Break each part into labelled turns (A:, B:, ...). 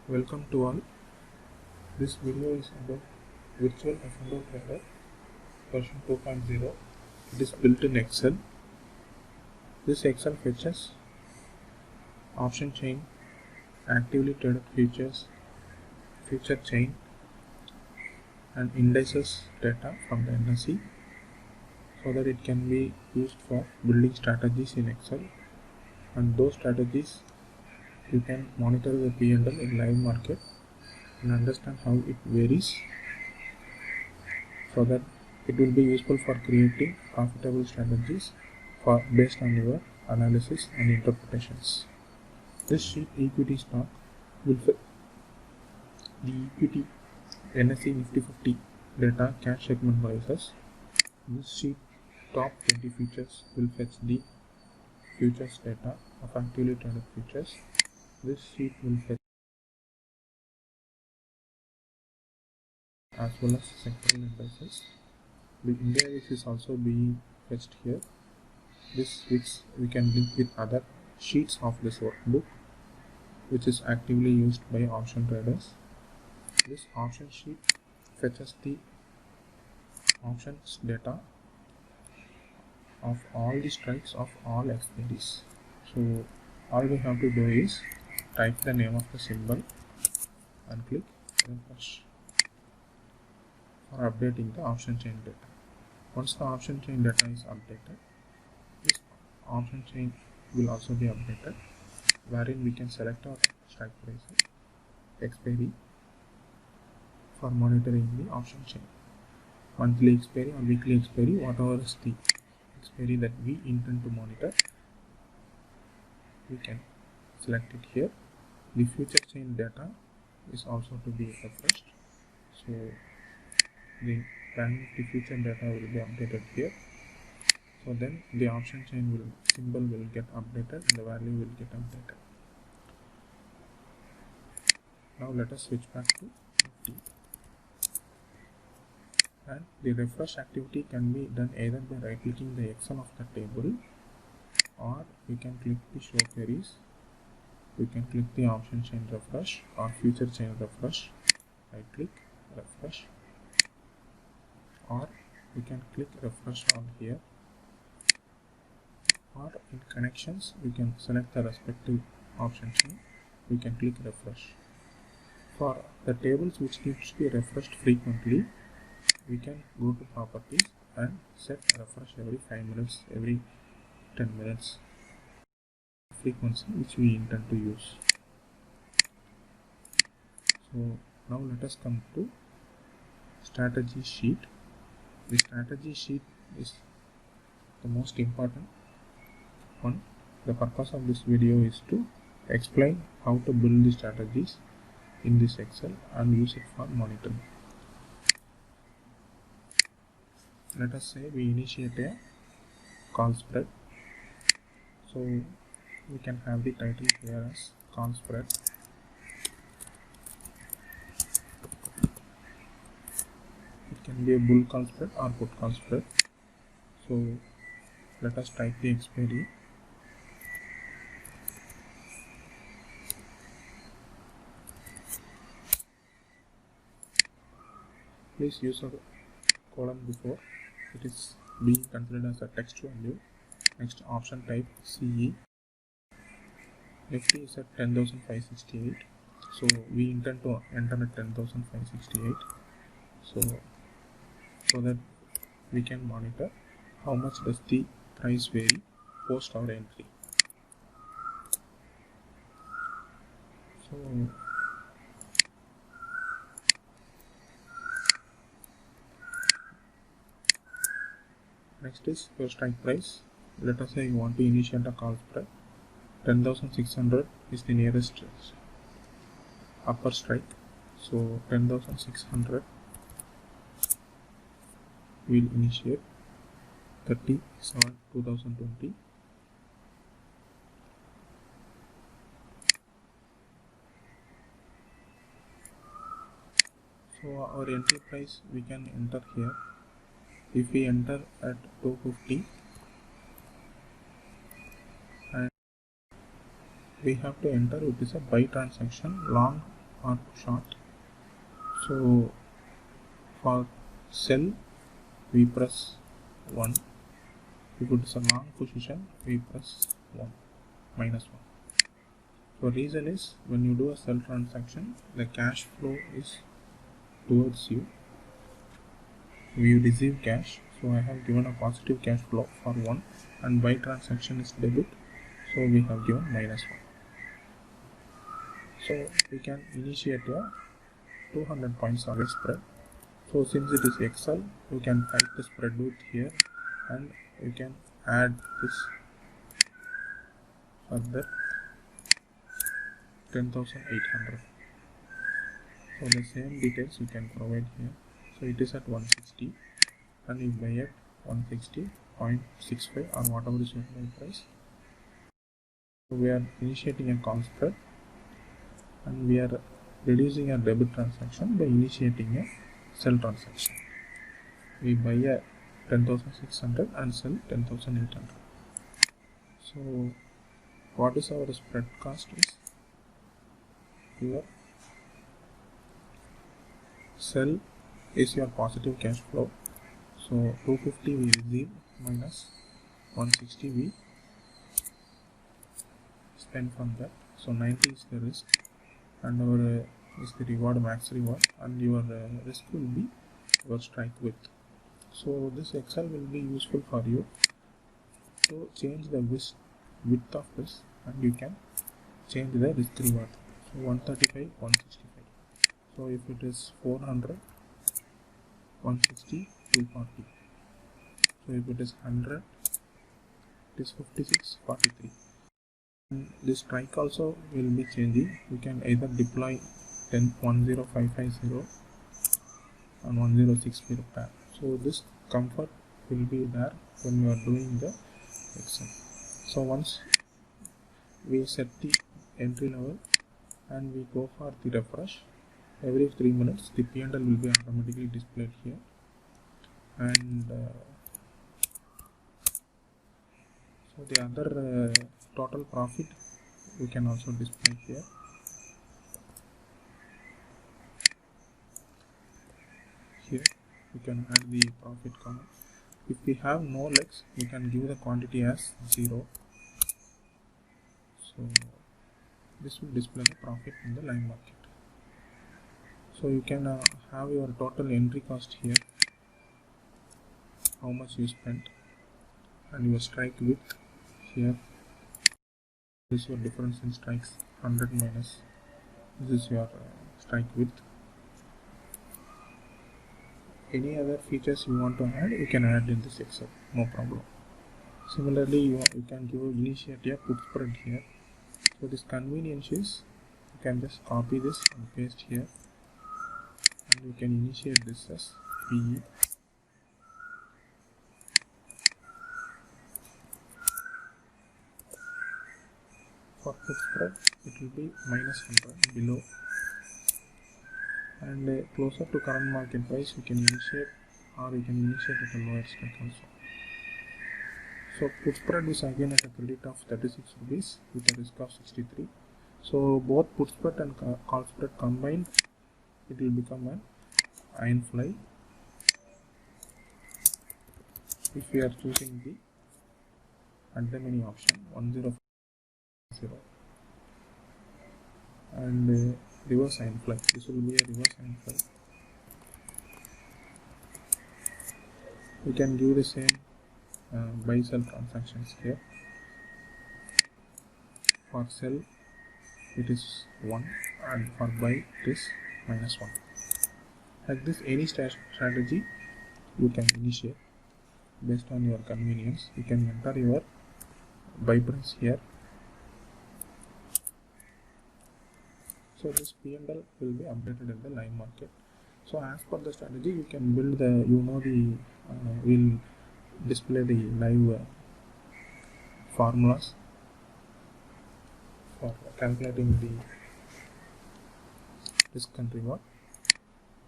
A: Welcome to all. This video is about virtual F&O trader version 2.0. It is built in Excel. This Excel fetches option chain, actively traded futures, future chain, and indices data from the NSE so that it can be used for building strategies in Excel. And those strategies you can monitor the P&L in live market and understand how it varies so that it will be useful for creating profitable strategies based on your analysis and interpretations. This sheet equity stock will fit the equity NSE Nifty 50 data cash segment prices. This sheet top 20 futures will fetch the futures data of actively traded futures. This sheet will fetch as well as sectoral indices. The India is also being fetched here. This which we can link with other sheets of this workbook, which is actively used by option traders. This option sheet fetches the options data of all the strikes of all expiries. So all we have to do is type the name of the symbol and click refresh for updating the option chain data. Once the option chain data is updated, this option chain will also be updated, wherein we can select our strike prices, expiry for monitoring the option chain. Monthly expiry or weekly expiry, whatever is the expiry that we intend to monitor, we can select it here. The future chain data is also to be refreshed, so the future data will be updated here. So then the option chain symbol will get updated and the value will get updated. Now let us switch back to Nifty. And the refresh activity can be done either by right clicking the Excel of the table, or we can click the show queries. We can click the option chain refresh or future chain refresh, right click, refresh, or we can click refresh all here, or in connections we can select the respective option chain, we can click refresh. For the tables which needs to be refreshed frequently, we can go to properties and set refresh every 5 minutes, every 10 minutes frequency which we intend to use. So now let us come to strategy sheet. The strategy sheet is the most important one. The purpose of this video is to explain how to build the strategies in this Excel and use it for monitoring. Let us say we initiate a call spread. So we can have the title here as call spread. It can be a bull call spread or put call spread. So let us type the expiry. Please use a colon before. It is being considered as a text value. Next option type CE. Nifty is at 10,568. So we intend to enter at 10,568. So that we can monitor how much does the price vary post our entry. So next is your strike price. Let us say you want to initiate a call spread. 10,600 is the nearest upper strike. So 10,600 will initiate 30/7/2020. So our entry price we can enter here. If we enter at 250, and we have to enter it is a buy transaction, long or short. So for sell we press 1, if it is a long position we press 1 minus 1. So reason is when you do a sell transaction, the cash flow is towards you. We receive cash, so I have given a positive cash flow for 1, and buy transaction is debit, so we have given minus 1. So we can initiate a 200 points average spread. So since it is Excel, you can type the spread width here and you can add this further 10,800. So the same details you can provide here. So it is at 160 and you buy at 160.65 or whatever is your buy price. So we are initiating a call spread and we are reducing a debit transaction by initiating a sell transaction. We buy a 10,600 and sell 10,800. So what is our spread cost is your sell is your positive cash flow. So 250 we receive minus 160 we spend from that. So 90 is the risk and our is the reward, max reward, and your risk will be your strike width. So this Excel will be useful for you to change the width of this, and you can change the risk reward. So 135, 165. So if it is 400, 160, 240. So if it is 100, it is 56, 43. And this strike also will be changing. You can either deploy 10550 and 1060 pair. So this comfort will be there when you are doing the Excel. So once we set the entry level and we go for the refresh, every 3 minutes the P&L will be automatically displayed here, and so the other total profit we can also display here. Here you can add the profit column. If we have no legs, we can give the quantity as 0. So this will display the profit in the live market. So you can have your total entry cost here, how much you spent, and your strike width here. This is your difference in strikes, 100 minus this is your strike width. Any other features you want to add, you can add in this Excel, no problem. Similarly, you can give initiate a put spread here. So this convenience is you can just copy this and paste here, and you can initiate this as PE. For put spread, it will be minus 100 below, and closer to current market price you can initiate, or you can initiate at a lower strike also. So put spread is again at a credit of 36 rupees with a risk of 63. So both put spread and call spread combined, it will become an Ironfly if we are choosing the at-the-many option 1050 and reverse Ironfly. This will be a reverse Ironfly. We can give the same buy sell transactions here. For sell it is 1 and for buy it is minus 1. Like this, any strategy you can initiate based on your convenience. You can enter your buy price here. So this P&L will be updated in the live market. So as per the strategy, you can build the, will display the live formulas for calculating the risk and reward.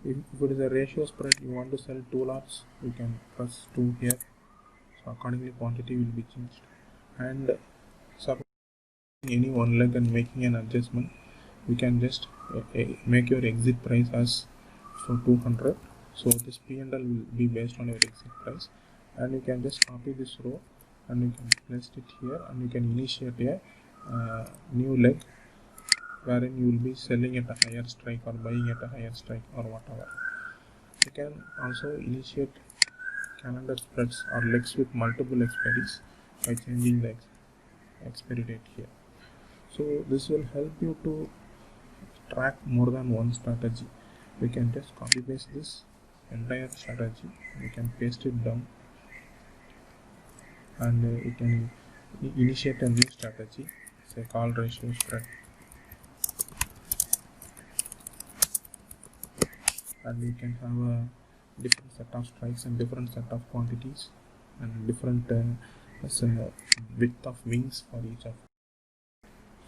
A: If it is a ratio spread, you want to sell 2 lots, you can press 2 here. So accordingly quantity will be changed. And suppose any one leg and making an adjustment, you can just make your exit price as for 200. So this P&L will be based on your exit price, and you can just copy this row and you can place it here, and you can initiate a new leg wherein you will be selling at a higher strike or buying at a higher strike or whatever. You can also initiate calendar spreads or legs with multiple expiries by changing the expiry date here. So this will help you to track more than one strategy. We can just copy paste this entire strategy, we can paste it down, and you can initiate a new strategy, say call ratio spread, and you can have a different set of strikes and different set of quantities and different width of wings for each of.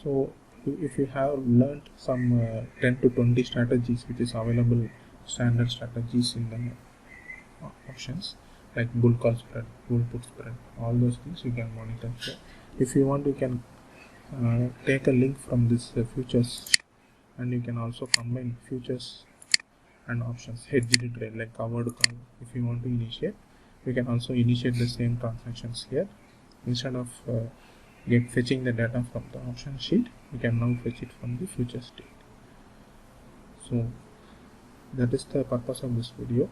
A: So if you have learned some 10 to 20 strategies which is available, standard strategies in the options like bull call spread, bull put spread, all those things you can monitor. So if you want, you can take a link from this futures, and you can also combine futures and options, hedged trade like covered call. If you want to initiate, you can also initiate the same transactions here. Instead of fetching the data from the option sheet, you can now fetch it from the futures state. So that is the purpose of this video.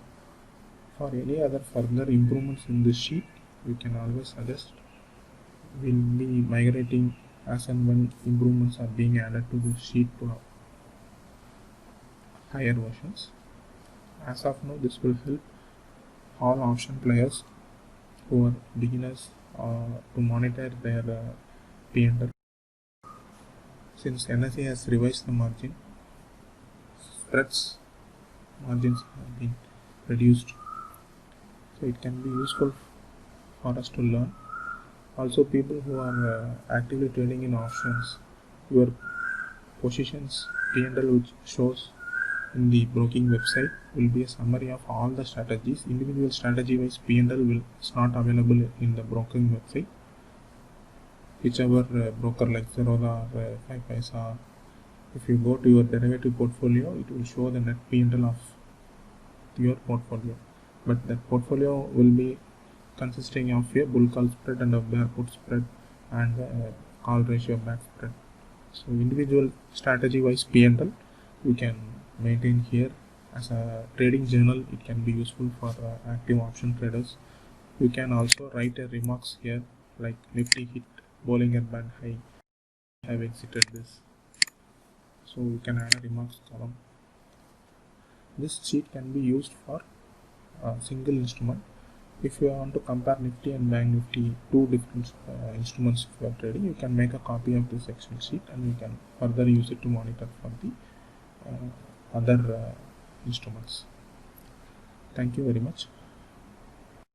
A: For any other further improvements in this sheet, you can always suggest. We'll be migrating as and when improvements are being added to the sheet to higher versions. As of now, this will help all option players who are beginners to monitor their P&L. Since NSE has revised the margin, spreads margins have been reduced, so it can be useful for us to learn. Also, people who are actively trading in options, your positions P&L which shows in the broking website will be a summary of all the strategies. Individual strategy wise P&L is not available in the broking website. Whichever broker like Zerodha or 5paisa, if you go to your derivative portfolio, it will show the net P&L of your portfolio, but that portfolio will be consisting of a bull call spread and a bear put spread and a call ratio back spread. So individual strategy wise P&L you can maintain here as a trading journal. It can be useful for active option traders. You can also write a remarks here like Nifty hit Bollinger Band high, I have exited this. So you can add a remarks column. This sheet can be used for a single instrument. If you want to compare Nifty and Bank Nifty, two different instruments if you are trading, you can make a copy of this Excel sheet and you can further use it to monitor for the other instruments. Thank you very much.